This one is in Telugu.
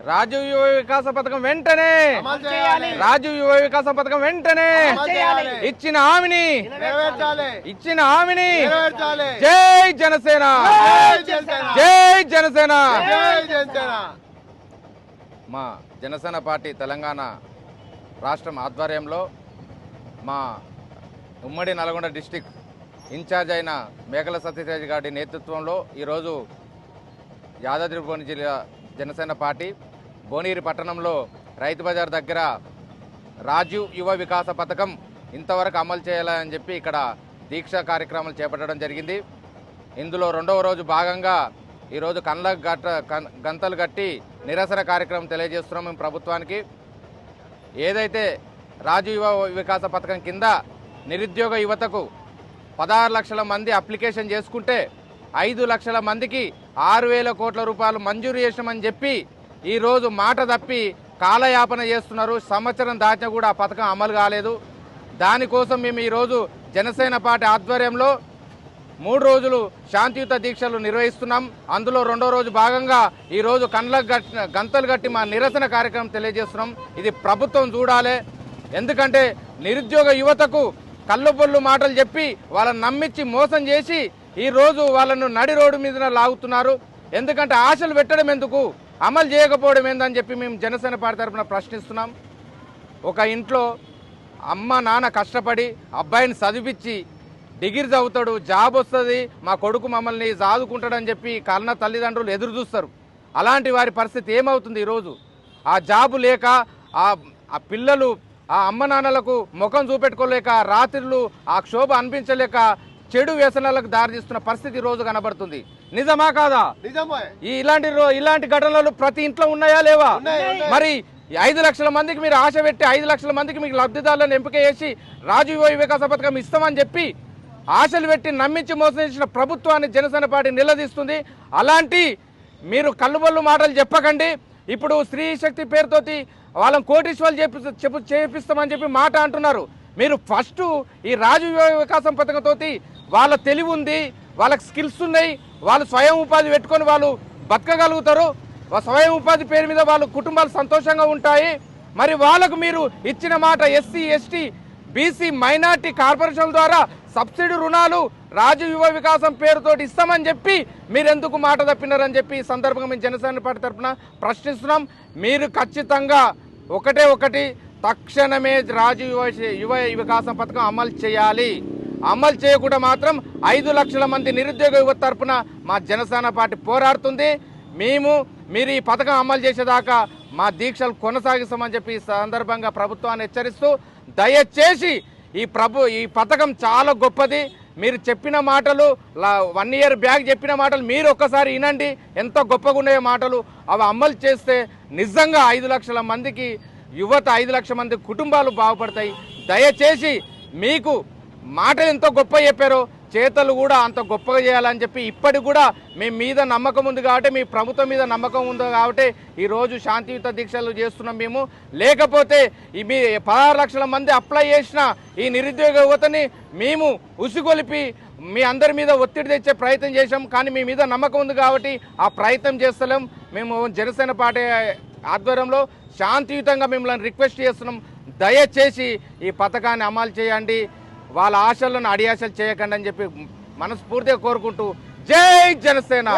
రాజీవ్ యువ వికాస పథకం వెంటనే రాజీవ్ యువ వికాస పథకం వెంటనే ఇచ్చిన హామీని జై జనసేన జై జనసేన. మా జనసేన పార్టీ తెలంగాణ రాష్ట్రం ఆధ్వర్యంలో మా ఉమ్మడి నల్గొండ డిస్టిక్ ఇన్ఛార్జ్ అయిన మేకల సత్యరాజ్ గారి నేతృత్వంలో ఈరోజు యాదాద్రి భువనగిరి జిల్లా జనసేన పార్టీ భువనగిరి పట్టణంలో రైతు బజార్ దగ్గర రాజీవ్ యువ వికాస పథకం ఇంతవరకు అమలు చేయాలని చెప్పి ఇక్కడ దీక్ష కార్యక్రమాలు చేపట్టడం జరిగింది. ఇందులో రెండవ రోజు భాగంగా ఈరోజు గంతలు కట్టి నిరసన కార్యక్రమం తెలియజేస్తున్నాం. మేము ప్రభుత్వానికి ఏదైతే రాజీవ్ యువ వికాస పథకం కింద నిరుద్యోగ యువతకు 16 లక్షల మంది అప్లికేషన్ చేసుకుంటే 5 లక్షల మందికి 6,000 కోట్ల రూపాయలు మంజూరు చేసినామని చెప్పి ఈరోజు మాట తప్పి కాలయాపన చేస్తున్నారు. సంవత్సరం దాటినా కూడా ఆ పథకం అమలు కాలేదు. దానికోసం మేము ఈరోజు జనసేన పార్టీ ఆధ్వర్యంలో 3 రోజులు శాంతియుత దీక్షలు నిర్వహిస్తున్నాం. అందులో రెండో రోజు భాగంగా ఈరోజు గంతలు కట్టి మా నిరసన కార్యక్రమం తెలియజేస్తున్నాం. ఇది ప్రభుత్వం చూడాలి. ఎందుకంటే నిరుద్యోగ యువతకు కళ్ళబొల్లు మాటలు చెప్పి వాళ్ళని నమ్మించి మోసం చేసి ఈరోజు వాళ్ళను నడి రోడ్డు మీద లాగుతున్నారు. ఎందుకంటే ఆశలు పెట్టడం ఎందుకు, అమలు చేయకపోవడం ఏందని చెప్పి మేము జనసేన పార్టీ తరఫున ప్రశ్నిస్తున్నాం. ఒక ఇంట్లో అమ్మ నాన్న కష్టపడి అబ్బాయిని చదివించి డిగ్రీ చదువుతాడు, జాబ్ వస్తుంది, మా కొడుకు మమ్మల్ని చదువుకుంటాడని చెప్పి కన్న తల్లిదండ్రులు ఎదురు చూస్తారు. అలాంటి వారి పరిస్థితి ఏమవుతుంది? ఈరోజు ఆ జాబు లేక ఆ పిల్లలు ఆ అమ్మ నాన్నలకు ముఖం చూపెట్టుకోలేక రాత్రులు ఆ క్షోభ అనిపించలేక చెడు వ్యసనాలకు దారితీస్తున్న పరిస్థితి రోజు కనబడుతుంది. నిజమా కాదా? ఇలాంటి ఘటనలు ప్రతి ఇంట్లో ఉన్నాయా లేవా? మరి 5 లక్షల మందికి మీరు ఆశ పెట్టి 5 లక్షల మందికి మీకు లబ్ధిదారులను ఎంపిక చేసి రాజీవ్ యువ వికాస పథకం ఇస్తామని చెప్పి ఆశలు పెట్టి నమ్మించి మోసం చేసిన ప్రభుత్వాన్ని జనసేన పార్టీ నిలదీస్తుంది. అలాంటి మీరు కళ్ళుబొల్లు మాటలు చెప్పకండి. ఇప్పుడు స్త్రీ శక్తి పేరుతోటి వాళ్ళని కోటీశ్వర్లు చేపిస్తామని చెప్పి మాట అంటున్నారు. మీరు ఫస్ట్ ఈ రాజీవ్ యువ వికాసం పథకంతో వాళ్ళ తెలివి ఉంది, వాళ్ళకి స్కిల్స్ ఉన్నాయి, వాళ్ళు స్వయం ఉపాధి పెట్టుకొని వాళ్ళు బతకగలుగుతారు. స్వయం ఉపాధి పేరు మీద వాళ్ళ కుటుంబాలు సంతోషంగా ఉంటాయి. మరి వాళ్ళకు మీరు ఇచ్చిన మాట ఎస్సీ ఎస్టీ బీసీ మైనార్టీ కార్పొరేషన్ల ద్వారా సబ్సిడీ రుణాలు రాజీవ్ యువ వికాసం పేరుతోటి ఇస్తామని చెప్పి మీరెందుకు మాట తప్పినారని చెప్పి ఈ సందర్భంగా మేము జనసేన పార్టీ తరఫున ప్రశ్నిస్తున్నాం. మీరు ఖచ్చితంగా ఒకటి తక్షణమే రాజీవ్ యువ వికాసం పథకం అమలు చేయాలి. అమలు చేయకుండా మాత్రం 5 లక్షల మంది నిరుద్యోగ యువత తరఫున మా జనసేన పార్టీ పోరాడుతుంది. మీరు ఈ పథకం అమలు చేసేదాకా మా దీక్షలు కొనసాగిస్తామని చెప్పి ఈ సందర్భంగా ప్రభుత్వాన్ని హెచ్చరిస్తూ దయచేసి ఈ పథకం చాలా గొప్పది. మీరు చెప్పిన మాటలు 1 ఇయర్ బ్యాక్ చెప్పిన మాటలు మీరు ఒక్కసారి వినండి, ఎంత గొప్పగా ఉన్నాయో మాటలు. అవి అమలు చేస్తే నిజంగా 5 లక్షల మందికి యువత 5 లక్షల మంది కుటుంబాలు బాగుపడతాయి. దయచేసి మీకు మాటలు ఎంతో గొప్ప చెప్పారో చేతలు కూడా అంత గొప్పగా చేయాలని చెప్పి ఇప్పటికి కూడా మీ మీద నమ్మకం ఉంది కాబట్టి, మీ ప్రభుత్వం మీద నమ్మకం ఉంది కాబట్టి ఈరోజు శాంతియుత దీక్షలు చేస్తున్నాం. మేము లేకపోతే మీ 16 లక్షల మంది అప్లై చేసిన ఈ నిరుద్యోగ యువతని మేము ఉసిగొలిపి మీ అందరి మీద ఒత్తిడి తెచ్చే ప్రయత్నం చేశాం. కానీ మీ మీద నమ్మకం ఉంది కాబట్టి ఆ ప్రయత్నం చేస్తలేం. మేము జనసేన పార్టీ ఆధ్వర్యంలో శాంతియుతంగా మిమ్మల్ని రిక్వెస్ట్ చేస్తున్నాం. దయచేసి ఈ పథకాన్ని అమలు చేయండి, వాళ్ళ ఆశలను అడియాశలు చేయకండి అని చెప్పి మనస్ఫూర్తిగా కోరుకుంటూ జై జనసేన.